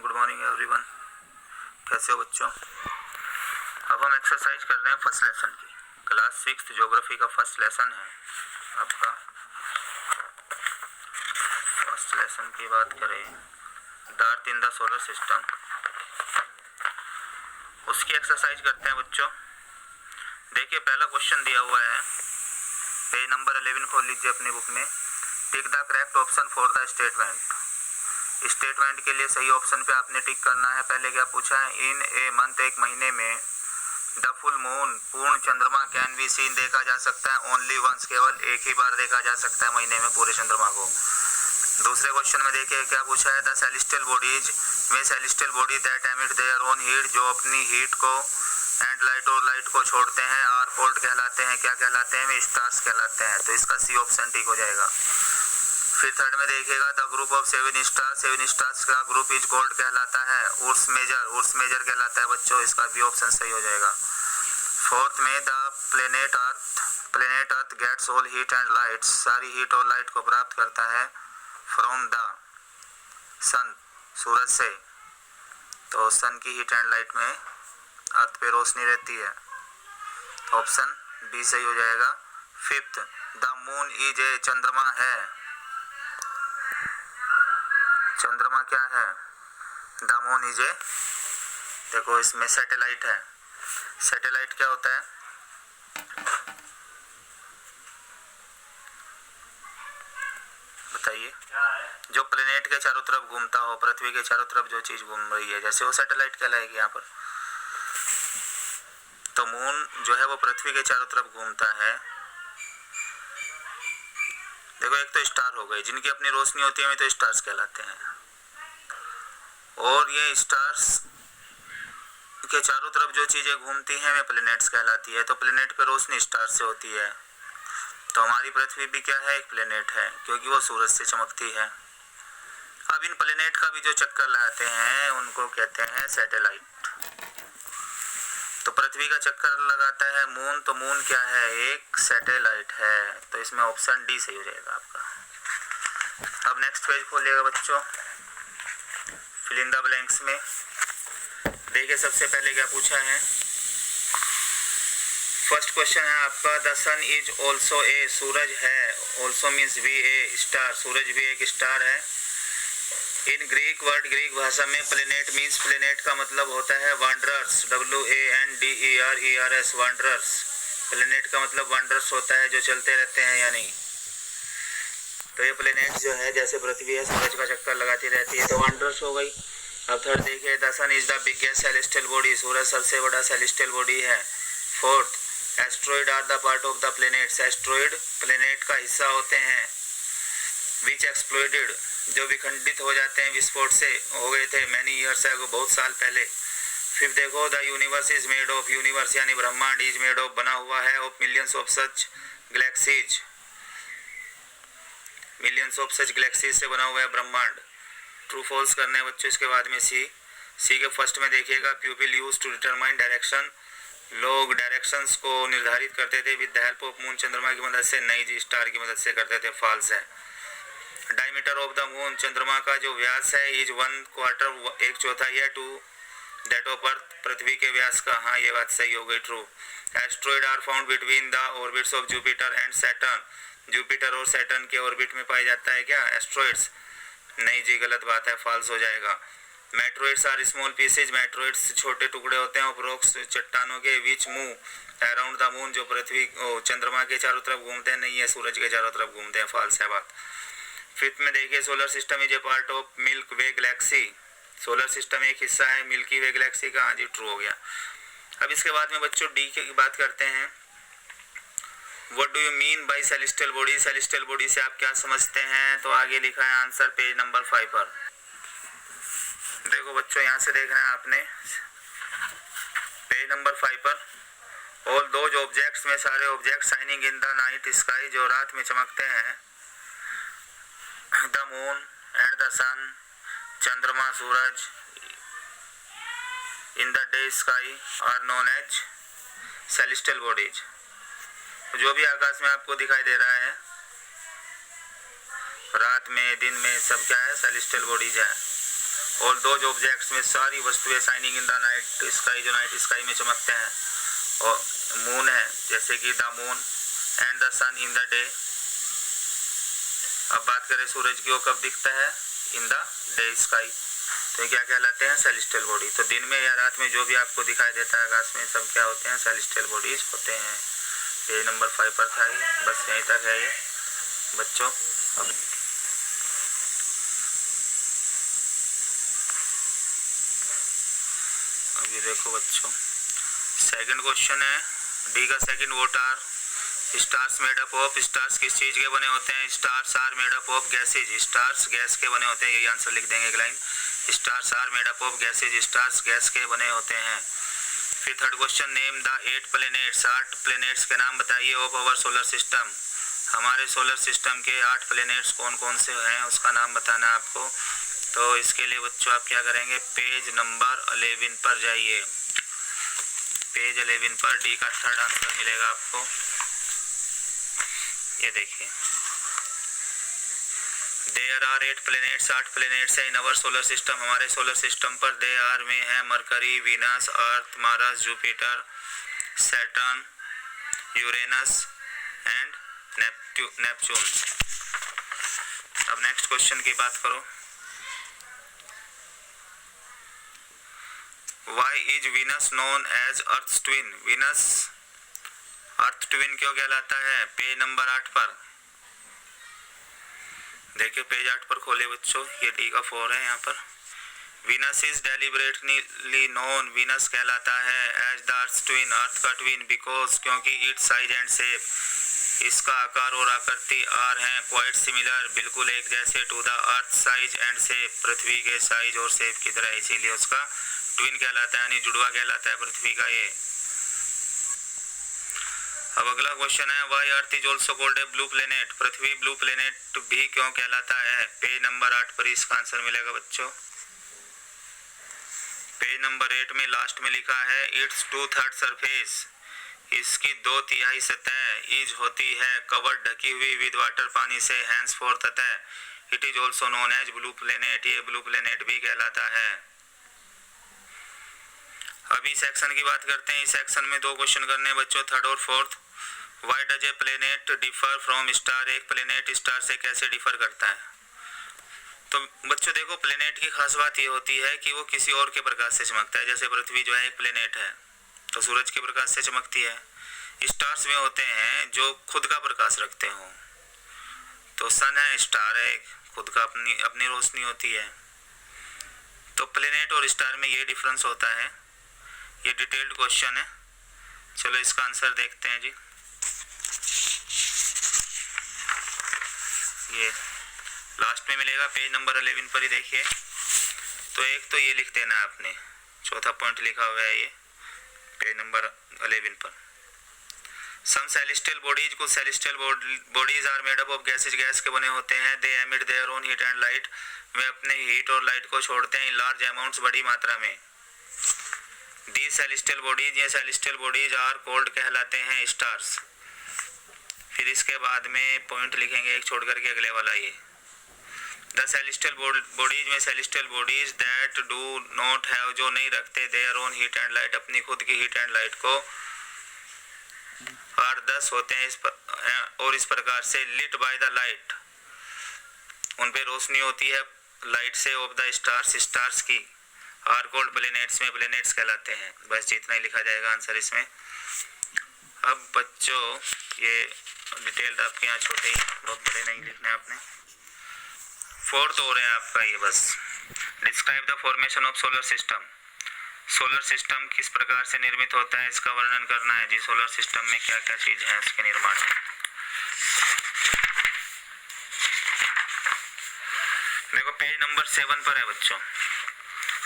Good morning everyone. कैसे हो बच्चों? अब हम एक्सरसाइज कर रहे हैं फर्स्ट लेसन की। क्लास 6 ज्योग्राफी का फर्स्ट लेसन है आपका। फर्स्ट लेसन की बात करें, the earth in the solar system, उसकी एक्सरसाइज करते हैं बच्चों। देखिए पहला क्वेश्चन दिया हुआ है, पेज नंबर 11 खोल लीजिए अपनी बुक में। Tick the correct option for the statement. Statement के लिए सही ऑप्शन पे आपने टिक करना है। पहले क्या पूछा है, इन ए मंथ, एक महीने में, द फुल मून, पूर्ण चंद्रमा, कैन बी सीन, देखा जा सकता है, ओनली वंस, केवल एक ही बार देखा जा सकता है महीने में पूरे चंद्रमा को। दूसरे क्वेश्चन में देखिए क्या पूछा है, द सेलेस्टियल बॉडीज में celestial body that emit their own heat, जो अपनी हीट को एंड लाइट और लाइट को छोड़ते हैं, आर कोल्ड कहलाते हैं। क्या कहलाते हैं? वे स्टार्स कहलाते हैं। तो इसका सी ऑप्शन ठीक हो जाएगा। फिर थर्ड में देखिएगा, द ग्रुप ऑफ 7 स्टार्स का ग्रुप इज कोल्ड कहलाता है, उर्स मेजर कहलाता है बच्चों। इसका भी ऑप्शन सही हो जाएगा। फोर्थ में, the planet earth gets all heat and light, सारी हीट और लाइट को प्राप्त करता है फ्रॉम द सन, सूरज से। तो सन की हीट एंड लाइट में अर्थ पे रोशनी रहती है। ऑप्शन बी सही हो जाएगा। Fifth, the moon is a, चंद्रमा है। चंद्रमा क्या है? द मून इज ए, देखो इसमें सैटेलाइट है। सैटेलाइट क्या होता है? बताइए। जो प्लेनेट के चारों तरफ घूमता हो, पृथ्वी के चारों तरफ जो चीज घूम रही है, जैसे वो सैटेलाइट कहलाएगी यहाँ पर। तो मून जो है वो पृथ्वी के चारों तरफ घूमता है। देखो एक तो स्टार हो गए, जिनकी अपनी रोशनी होती है, तो स्टार्स कहलाते हैं। और ये स्टार्स के चारों तरफ जो चीजें घूमती हैं वे प्लैनेट्स कहलाती है। तो प्लैनेट पे रोशनी स्टार से होती है। तो हमारी पृथ्वी भी क्या है? एक प्लैनेट है, क्योंकि वो सूरज से चमकती है। अब इन प्लैनेट का भी जो चक्कर लगाते हैं उनको कहते हैं सैटेलाइट। तो पृथ्वी का चक्कर लगाता है मून, तो मून क्या है? एक सैटेलाइट है। तो इसमें ऑप्शन डी सही हो जाएगा आपका। अब नेक्स्ट पेज खोलिएगा बच्चों, फिल इन द ब्लैंक्स में। देखिए सबसे पहले क्या पूछा है, फर्स्ट क्वेश्चन है आपका, the sun is also a, सूरज है, ऑल्सो मीन्स भी ए स्टार, सूरज भी एक स्टार है। इन ग्रीक वर्ड, ग्रीक भाषा में प्लेनेट मीन्स, प्लेनेट का मतलब होता है वांडरर्स, WANDERERS, वांडरर्स। प्लेनेट का मतलब वांडरर्स होता है, जो चलते रहते हैं या नहीं। तो ये प्लेनेट जो है, जैसे पृथ्वी है सूरज का चक्कर लगाती रहती है, तो वांडरर्स हो गई। अब थर्ड देखिए, the sun is the biggest celestial body, सूरज सबसे बड़ा सेलेस्टियल बॉडी है। Fourth, asteroid are the part of the planets, asteroid planet का हिस्सा होते हैं। विच एक्सप्लोडेड, जो विखंडित हो जाते हैं, विस्फोट से हो गए थे, मैनी ईयर्स एगो, बहुत साल पहले। फिर देखो, the universe is made of, universe यानी ब्रह्मांड, इज मेड ऑफ बना हुआ है, of millions of such galaxies, millions of such galaxies से बना हुआ है ब्रह्मांड। ट्रू फॉल्स करने बच्चों। इसके बाद में सी के फर्स्ट में देखिएगा, people use to determine direction, लोग डायरेक्शंस को निर्धारित करते थे with the help of moon, चंद्रमा की मदद से, नहीं जी स्टार की मदद से करते थे, फॉल्स है। डायमीटर ऑफ द मून, चंद्रमा का जो व्यास है, इज 1/4, 1/4 है, टू दैट ऑफ अर्थ, पृथ्वी के व्यास का। हाँ ये बात सही हो गई, true. Asteroid are found between the orbits of Jupiter and Saturn, Jupiter और सैटर्न के ऑर्बिट में पाया जाता है क्या एस्ट्रॉइड्स? नहीं जी गलत बात है, फॉल्स हो जाएगा। मेट्रोइड्स आर स्मॉल पीसेज, मेट्रोइड्स छोटे टुकड़े होते हैं ऑफ रॉक्स, चट्टानों के, which move around the moon, जो पृथ्वी चंद्रमा के चारों तरफ घूमते हैं, नहीं है सूरज के चारों तरफ घूमते हैं, फॉल्स है बात। फिफ्थ में देखिए, solar system is a part of milk way Galaxy, solar system एक हिस्सा है मिल्की वे गैलेक्सी का। हाँ जी ट्रू हो गया। अब इसके बाद में बच्चों डी की बात करते हैं। What do you mean by celestial body, celestial body से आप क्या समझते हैं? तो आगे लिखा है आंसर पेज नंबर 5 पर। देखो बच्चों यहाँ से देखना है आपने, पेज नंबर 5 पर, ऑल दोज ऑब्जेक्ट्स में सारे object shining in the night sky, जो रात में चमकते हैं, the moon and the sun, चंद्रमा, सूरज, in the day sky are known as celestial bodies. जो भी आकाश में आपको दिखाई दे रहा है रात में, दिन में, सब क्या है? सेलेस्टियल बॉडीज है। और दो ऑब्जेक्ट्स में सारी वस्तुएं shining in the night sky, जो नाइट स्काई में चमकते हैं, और मून है जैसे कि the moon and the sun in the day. अब बात करें सूरज की, वो कब दिखता है? In the day sky. तो ये क्या कहलाते हैं? Celestial body. तो दिन में या रात में जो भी आपको दिखाई देता है आकाश में, सब क्या होते हैं? सेलेस्टियल बॉडीज होते हैं। ये नंबर 5 पर था ये, बस यहीं तक है ये बच्चों। अब ये देखो बच्चों, सेकंड क्वेश्चन है डी का second, what are stars made up of? Stars किस चीज के बने होते हैं? Stars are made up of gases. Stars gas के बने होते हैं, यही आंसर लिख देंगे एक line. Stars are made up of gases, stars gas के बने होते हैं। फिर third question, name the 8 planets. 8 planets के नाम बताइए ऑफ आवर सोलर सिस्टम। हमारे सोलर सिस्टम के 8 प्लैनेट्स कौन कौन से हैं, उसका नाम बताना है आपको। तो इसके लिए बच्चों आप क्या करेंगे, पेज नंबर 11 पर जाइए। पेज 11 पर डी का थर्ड आंसर मिलेगा आपको। ये देखिए, देयर आर 8 प्लैनेट्स, 8 प्लैनेट्स है इन अवर सोलर सिस्टम, हमारे सोलर सिस्टम पर। दे आर में है Mercury, Venus, Earth, Mars, Jupiter, Saturn, Uranus and Neptune. अब नेक्स्ट क्वेश्चन की बात करो, why is Venus known as Earth twin? Venus Earth twin क्यों कहलाता है? पेज नंबर 8 पर देखिए, पेज 8 पर खोले बच्चों, ये डी का 4 है यहाँ पर। Venus is deliberately known, Venus कहलाता है एज द अर्थ ट्विन, अर्थ का ट्विन, बिकॉज क्योंकि इट्स साइज एंड शेप, इसका आकार और आकृति आर हैं क्वाइट सिमिलर, बिल्कुल एक जैसे, to the earth size and shape, पृथ्वी के साइज और शेप की तरह, इसीलिए उसका ट्विन कहलाता है, यानी जुड़वा कहलाता है पृथ्वी का ये। अब अगला क्वेश्चन है, why Earth is also called a blue planet? पृथ्वी ब्लू प्लेनेट भी क्यों कहलाता है? पेज नंबर 8 पर इसका आंसर मिलेगा बच्चों। पेज नंबर 8 में लास्ट में लिखा है, इट्स 2/3 सरफेस, इसकी 2/3 सतह इज होती है कवर्ड, ढकी हुई, विद वाटर, पानी से, हैंस फोर्थ अतः it is also known as blue planet, ये ब्लू प्लेनेट भी कहलाता है। अभी सेक्शन की बात करते हैं। इस सेक्शन में 2 क्वेश्चन करने हैं बच्चों, थर्ड और fourth. Why does a planet differ from star? एक प्लेनेट स्टार से कैसे डिफर करता है? तो बच्चों देखो, प्लेनेट की खास बात ये होती है कि वो किसी और के प्रकाश से चमकता है। जैसे पृथ्वी जो है एक प्लेनेट है, तो सूरज के प्रकाश से चमकती है। स्टार्स में होते हैं जो खुद का प्रकाश रखते हो, तो सन है, स्टार है, खुद का अपनी रोशनी होती है। तो प्लेनेट और स्टार में ये डिफरेंस होता है। ये डिटेल्ड क्वेश्चन है, चलो इसका आंसर देखते हैं जी। ये लास्ट में मिलेगा, पेज नंबर 11 पर ही देखिए। तो एक तो ये लिख देना है आपने, चौथा पॉइंट लिखा हुआ है ये पेज नंबर 11 पर। सम सेलेस्टियल बॉडीज, कुछ celestial bodies are made up of gases, gas के बने होते हैं। They emit their own heat and light, वे अपने हीट और लाइट को छोड़ते हैं इन लार्ज अमाउंट्स, बड़ी मात्रा में। दी सेलेस्टियल बॉडीज, ये सेलेस्टियल बॉडीज आर कोल्ड कहलाते हैं स्टार्स। फिर इसके बाद में पॉइंट लिखेंगे एक छोड़ करके अगले वाला ये, द सेलेस्टियल बॉडीज में celestial bodies that do not have, जो नहीं रखते there own heat and light, अपनी खुद की हीट एंड लाइट को, आर 10 होते हैं और इस प्रकार से लिट बाय द लाइट, उन पे रोशनी होती है लाइट से, ऑफ द स्टार्स, स्टार्स की, आर कोल्ड प्लेनेट्स, में प्लेनेट्स कहलाते हैं। बस जितना ही लिखा जाएगा आंसर इसमें। अब बच्चों ये डिटेल्ड आपके यहाँ छोटे ही, बहुत बड़े नहीं लिखने आपने। फोर्थ हो रहा है आपका ये बस, describe the formation of solar system. Solar system किस प्रकार से निर्मित होता है, इसका वर्णन करना है जी। सोलर सिस्टम में क्या क्या चीज है उसके निर्माण में। देखो पेज नंबर 7 पर है बच्चों,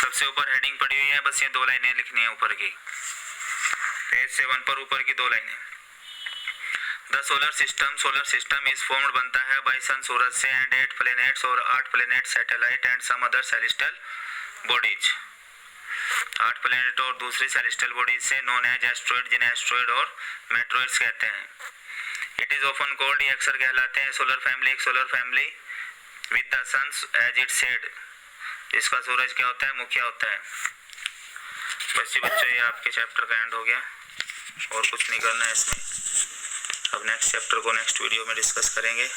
सबसे ऊपर हेडिंग पड़ी हुई है, बस ये 2 लाइनें लिखनी है ऊपर की। पेज 7 पर ऊपर की 2 लाइनें। The solar system is formed, बनता है बाय सन, सूरज से, एंड 8 प्लैनेट्स, और 8 planet, satellite and some other celestial bodies. 8 planet और दूसरी सेलेस्टियल बॉडीज से, नोन एज एस्ट्रॉइड, जिन्हें एस्ट्रॉइड और मेट्रॉइड्स कहते हैं। इट इज ऑफन कॉल्ड, ये अक्सर कहलाते हैं सोलर फैमिली, एक solar family, with the sun as its head, इसका सूरज क्या होता है? मुखिया होता है। बस जी बच्चों, ये आपके चैप्टर का एंड हो गया और कुछ नहीं करना है इसमें। अब नेक्स्ट चैप्टर को नेक्स्ट वीडियो में डिस्कस करेंगे।